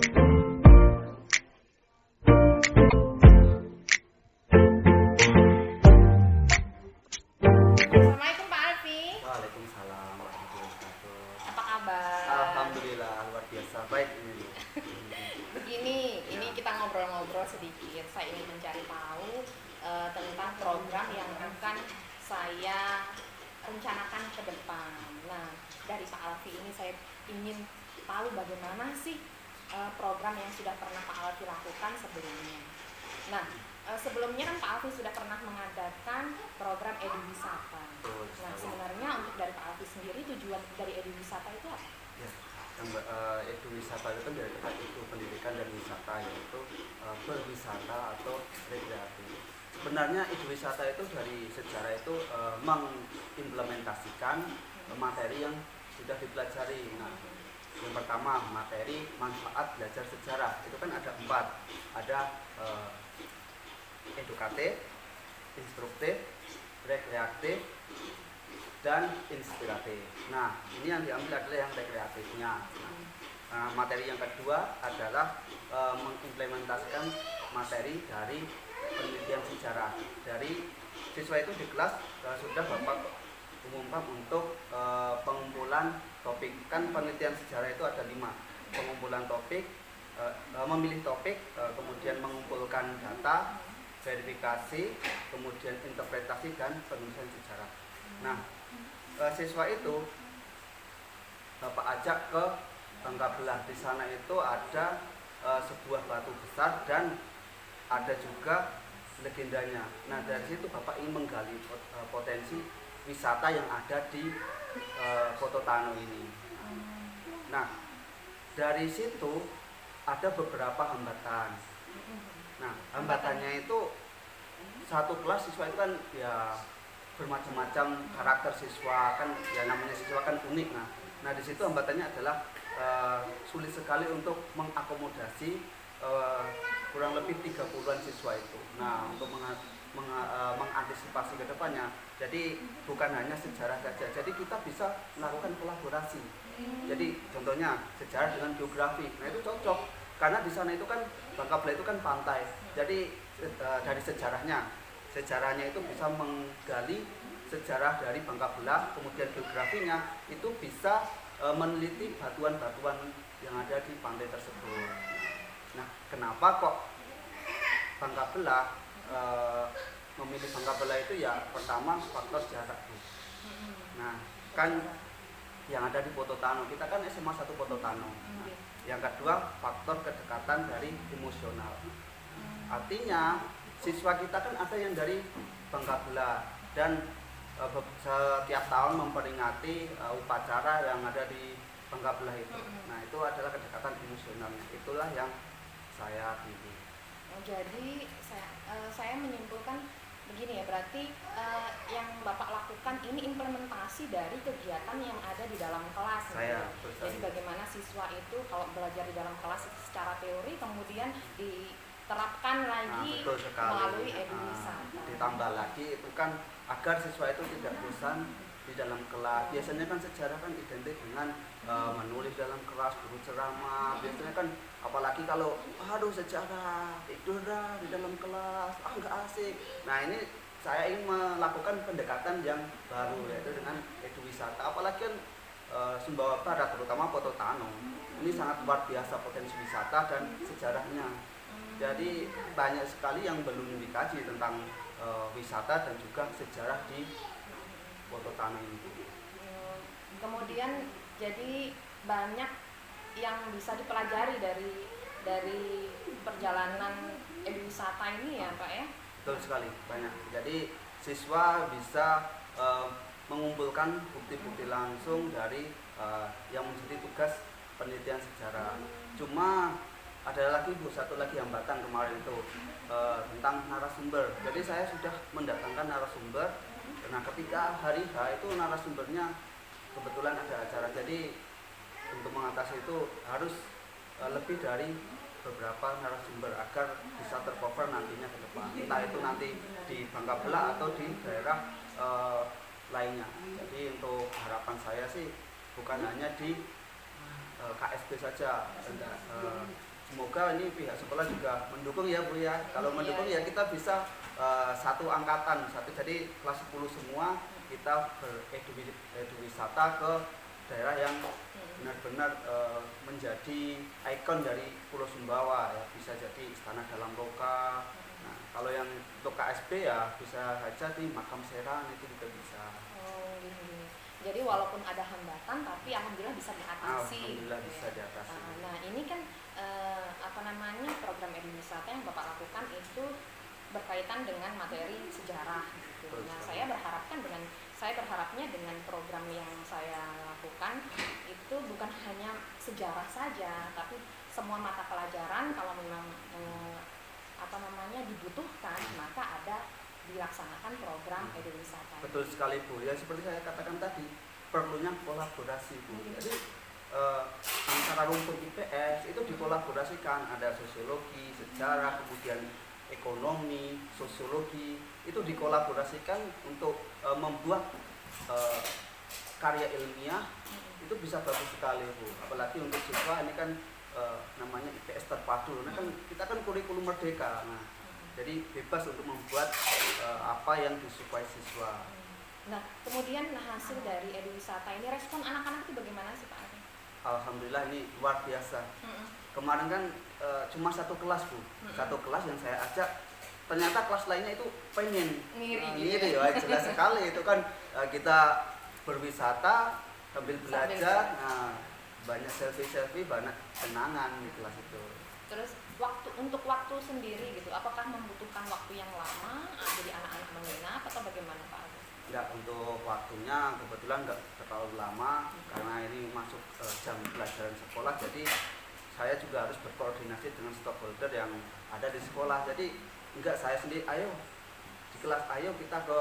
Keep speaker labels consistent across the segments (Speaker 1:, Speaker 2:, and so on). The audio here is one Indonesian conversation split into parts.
Speaker 1: Assalamualaikum Pak Alfi.
Speaker 2: Waalaikumsalam warahmatullahi wabarakatuh.
Speaker 1: Apa kabar?
Speaker 2: Alhamdulillah luar biasa baik ini.
Speaker 1: Begini, ini kita ngobrol-ngobrol sedikit. Saya ingin mencari tahu tentang program yang akan saya rencanakan ke depan. Nah, dari Pak Alfi ini saya ingin tahu bagaimana sih program yang sudah pernah Pak Alfi lakukan sebelumnya. Nah, sebelumnya kan Pak Alfi sudah pernah mengadakan program Eduwisata. Nah, sebenarnya untuk dari Pak Alfi sendiri tujuan dari Eduwisata itu apa?
Speaker 2: Ya, Eduwisata itu kan dari kata itu pendidikan dan wisata, yaitu berwisata atau rekreasi. Sebenarnya Eduwisata itu dari sejarah itu mengimplementasikan materi yang sudah dipelajari. Nah, yang pertama materi manfaat belajar sejarah itu kan ada 4, ada edukatif, instruktif, rekreatif, dan inspiratif. Nah, ini yang diambil adalah yang rekreatifnya. Nah, materi yang kedua adalah mengimplementasikan materi dari penelitian sejarah. Dari siswa itu di kelas sudah Bapak umumkan untuk pengumpulan topik. Kan penelitian sejarah itu ada 5. Pengumpulan topik, memilih topik, kemudian mengumpulkan data, verifikasi, kemudian interpretasi dan penulisan sejarah. Nah, siswa itu Bapak ajak ke Bangka Belah. Di sana itu ada sebuah batu besar dan ada juga legendanya. Nah, dari situ Bapak ingin menggali potensi wisata yang ada di Kota Tano ini. Nah, dari situ ada beberapa hambatan. Nah, hambatannya itu satu kelas siswa itu kan ya bermacam-macam karakter siswa, kan ya namanya siswa kan unik. Nah di situ hambatannya adalah sulit sekali untuk mengakomodasi kurang lebih 30-an siswa itu. Nah, untuk mengantisipasi ke depannya, jadi bukan hanya sejarah saja, jadi kita bisa melakukan kolaborasi. Jadi contohnya sejarah dengan geografi, nah itu cocok karena di sana itu kan Bangka Belah itu kan pantai. Jadi dari sejarahnya itu bisa menggali sejarah dari Bangka Belah, kemudian geografinya itu bisa meneliti batuan-batuan yang ada di pantai tersebut. Nah, kenapa kok Bangka Belah memilih Bangka Belah itu? Ya pertama faktor jarak. Nah, kan yang ada di Poto Tano, kita kan SMA 1 Poto Tano. Nah, yang kedua faktor kedekatan dari emosional. Artinya siswa kita kan ada yang dari Bangka Belah dan setiap tahun memperingati upacara yang ada di Bangka Belah itu. Nah, itu adalah kedekatan emosionalnya. Itulah yang saya pilih.
Speaker 1: Jadi saya menyimpulkan begini ya, berarti yang Bapak lakukan ini implementasi dari kegiatan yang ada di dalam kelas. Jadi bagaimana siswa itu kalau belajar di dalam kelas secara teori kemudian diterapkan lagi melalui Eduwisata.
Speaker 2: Ditambah lagi itu kan agar siswa itu tidak bosan di dalam kelas. Biasanya kan sejarah kan identik dengan menulis dalam kelas, guru ceramah. Biasanya kan apalagi kalau sejarah tidur di dalam kelas, nggak asik. Nah, ini saya ingin melakukan pendekatan yang baru, yaitu dengan Eduwisata. Apalagi kan Sumbawa Barat, terutama Poto Tano, ini sangat luar biasa potensi wisata dan sejarahnya. Jadi banyak sekali yang belum dikaji tentang wisata dan juga sejarah di Poto Tano ini.
Speaker 1: Kemudian jadi banyak yang bisa dipelajari dari perjalanan Eduwisata ini ya Pak ya?
Speaker 2: Betul sekali, banyak. Jadi siswa bisa mengumpulkan bukti-bukti langsung dari yang menjadi tugas penelitian sejarah. Cuma ada lagi satu lagi hambatan kemarin itu tentang narasumber. Jadi saya sudah mendatangkan narasumber. Nah, ketika hari H itu narasumbernya kebetulan ada acara. Jadi untuk mengatasi itu harus lebih dari beberapa narasumber agar bisa tercover nantinya ke depan. Entah itu nanti di Bangka Belah atau di daerah lainnya. Jadi untuk harapan saya sih bukan hanya di KSB saja, semoga ini pihak sekolah juga mendukung ya Bu ya. Kalau
Speaker 1: Iya,
Speaker 2: mendukung
Speaker 1: iya.
Speaker 2: ya kita bisa satu angkatan, jadi kelas 10 semua kita bereduwisata ke daerah yang benar-benar menjadi ikon dari Pulau Sumbawa ya, bisa jadi Istana Dalam Loka. Nah, kalau yang untuk KSP ya bisa saja di Makam Serang itu juga bisa.
Speaker 1: Oh, gini. Jadi walaupun ada hambatan tapi alhamdulillah bisa diatasi.
Speaker 2: Alhamdulillah
Speaker 1: gitu
Speaker 2: bisa
Speaker 1: ya.
Speaker 2: diatasi.
Speaker 1: Nah, ini kan apa namanya program eduwisata yang Bapak lakukan itu berkaitan dengan materi sejarah. Gitu.
Speaker 2: Betul
Speaker 1: Nah,
Speaker 2: sekali.
Speaker 1: saya berharapnya dengan program yang saya lakukan itu bukan hanya sejarah saja, tapi semua mata pelajaran kalau memang apa namanya dibutuhkan maka ada dilaksanakan program eduwisata.
Speaker 2: Betul sekali Bu, ya seperti saya katakan tadi, perlunya kolaborasi Bu. Jadi antara rumpun IPS itu dikolaborasikan, ada sosiologi, sejarah, kemudian ekonomi, sosiologi, itu dikolaborasikan untuk membuat karya ilmiah itu bisa bagus sekali Bu. Apalagi untuk siswa ini kan namanya IPS terpadu, nah kan kita kan kurikulum merdeka. Nah, jadi bebas untuk membuat apa yang disukai siswa.
Speaker 1: Nah, kemudian hasil dari eduwisata ini, respon anak-anak itu bagaimana sih Pak Arif?
Speaker 2: Alhamdulillah ini luar biasa. Kemarin kan cuma satu kelas Bu, satu kelas yang saya ajak, ternyata kelas lainnya itu pengen ngiri ya, jelas sekali itu kan kita berwisata sambil belajar, nah banyak selfie, banyak kenangan di kelas itu.
Speaker 1: Terus untuk waktu sendiri gitu, apakah membutuhkan waktu yang lama jadi anak-anak menginap atau bagaimana Pak Arif?
Speaker 2: Enggak, untuk waktunya kebetulan enggak terlalu lama karena ini masuk jam pelajaran sekolah, jadi saya juga harus berkoordinasi dengan stakeholder yang ada di sekolah. Jadi enggak saya sendiri, ayo di kelas, ayo kita ke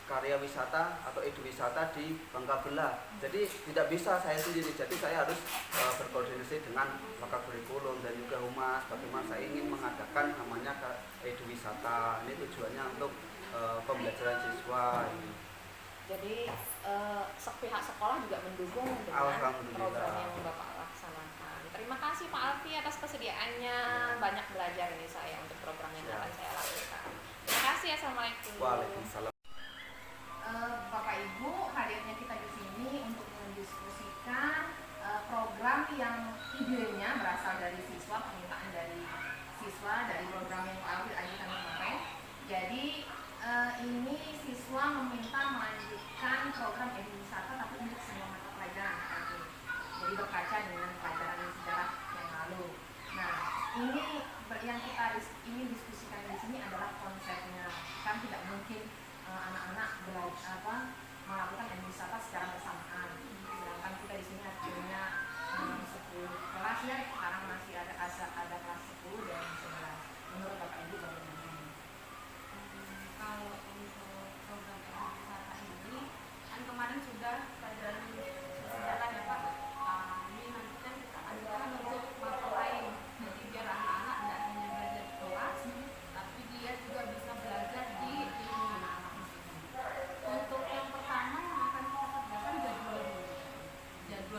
Speaker 2: karya wisata atau eduwisata di Bangka Belah. Jadi tidak bisa saya sendiri, jadi saya harus berkoordinasi dengan pakar kurikulum dan juga humas. Bagaimana saya ingin mengadakan namanya eduwisata. Ini tujuannya untuk pembelajaran siswa ini.
Speaker 1: Jadi pihak sekolah juga mendukung dengan program yang Bapak laksanakan. Terima kasih Pak Alfi atas kesediaannya, banyak belajar ini saya untuk program yang akan saya lakukan. Terima kasih. Assalamualaikum.
Speaker 2: Waalaikumsalam.
Speaker 1: Bapak Ibu, hadirnya kita di sini untuk mendiskusikan program yang idenya berasal dari siswa, permintaan dari siswa dari program yang Pak Alfi ajukan kemarin. Jadi ini siswa meminta melanjutkan program eduwisata tapi untuk semua mata pelajaran nanti. Jadi berkaca dengan pelajaran sejarah yang lalu. Nah, ini yang kita ingin diskusikan di sini adalah konsepnya. Kan tidak mungkin anak-anak melakukan eduwisata secara bersamaan. Sedangkan kita di sini punya 10 kelas ya, sekarang masih ada kelas 10 dan 11. Menurut Bapak Ibu bagaimana?
Speaker 3: Kalau untuk program eduwisata ini kan kemarin sudah pelajaran sejarah ya Pak. Ini nanti kan kita ajukan untuk mata lain, jadi biar anak-anak tidak hanya belajar di kelas, tapi dia juga bisa belajar di lingkungan anak. Untuk yang pertama yang akan kita kerjakan jadwal dulu. Jadwal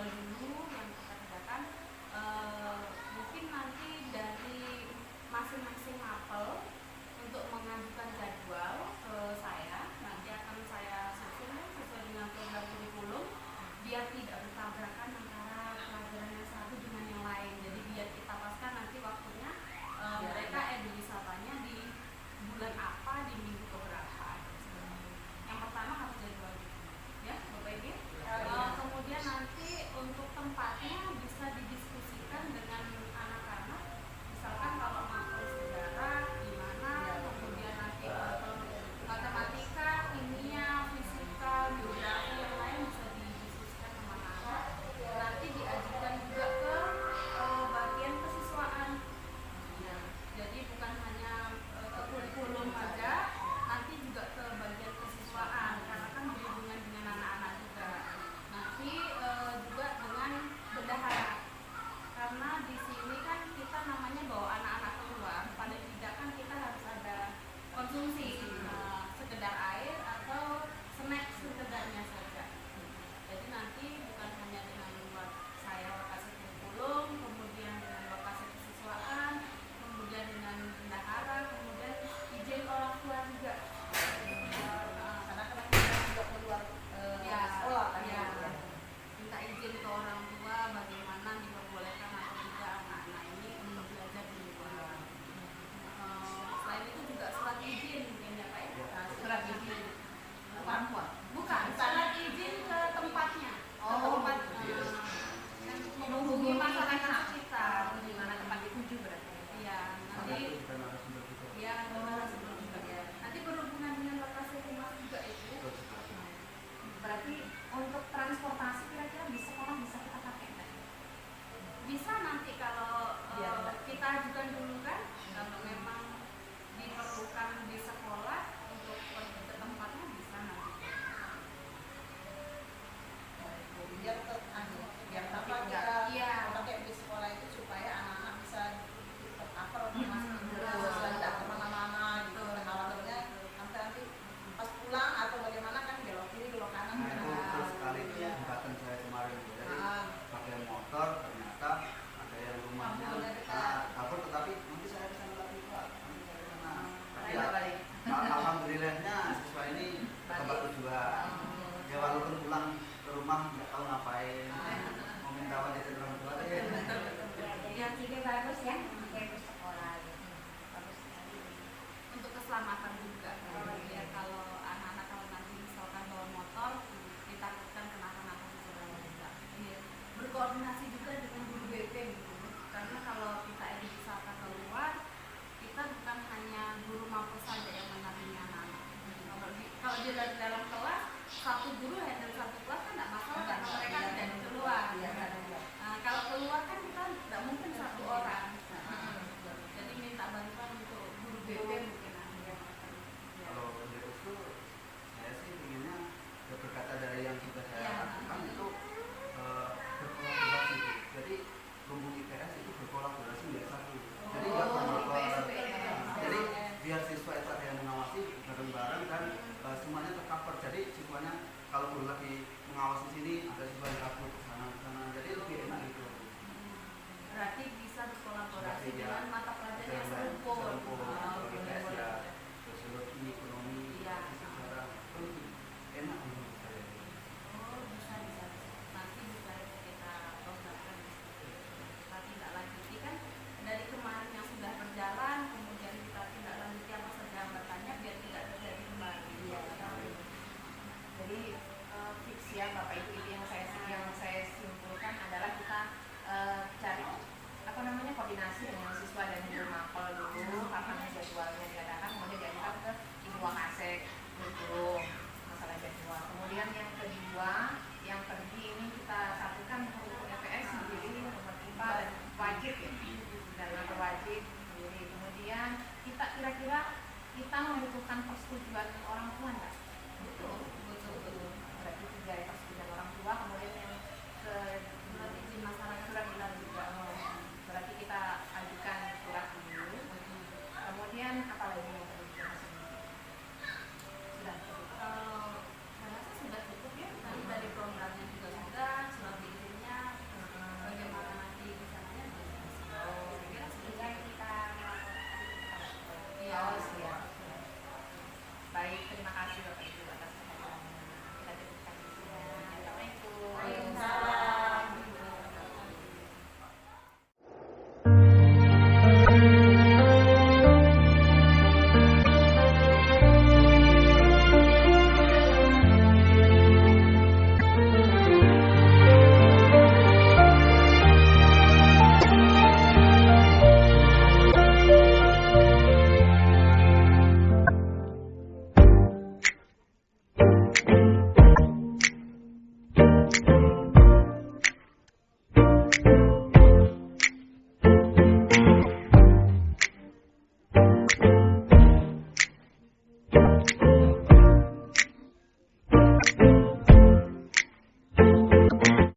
Speaker 3: berkoordinasi juga dengan guru BP gitu. Karena kalau kita wisata keluar, kita bukan hanya guru mampu saja yang menampingi anak-anak. Kalau di dalam kelas, satu guru handle satu kelas kan tidak masalah karena mereka tidak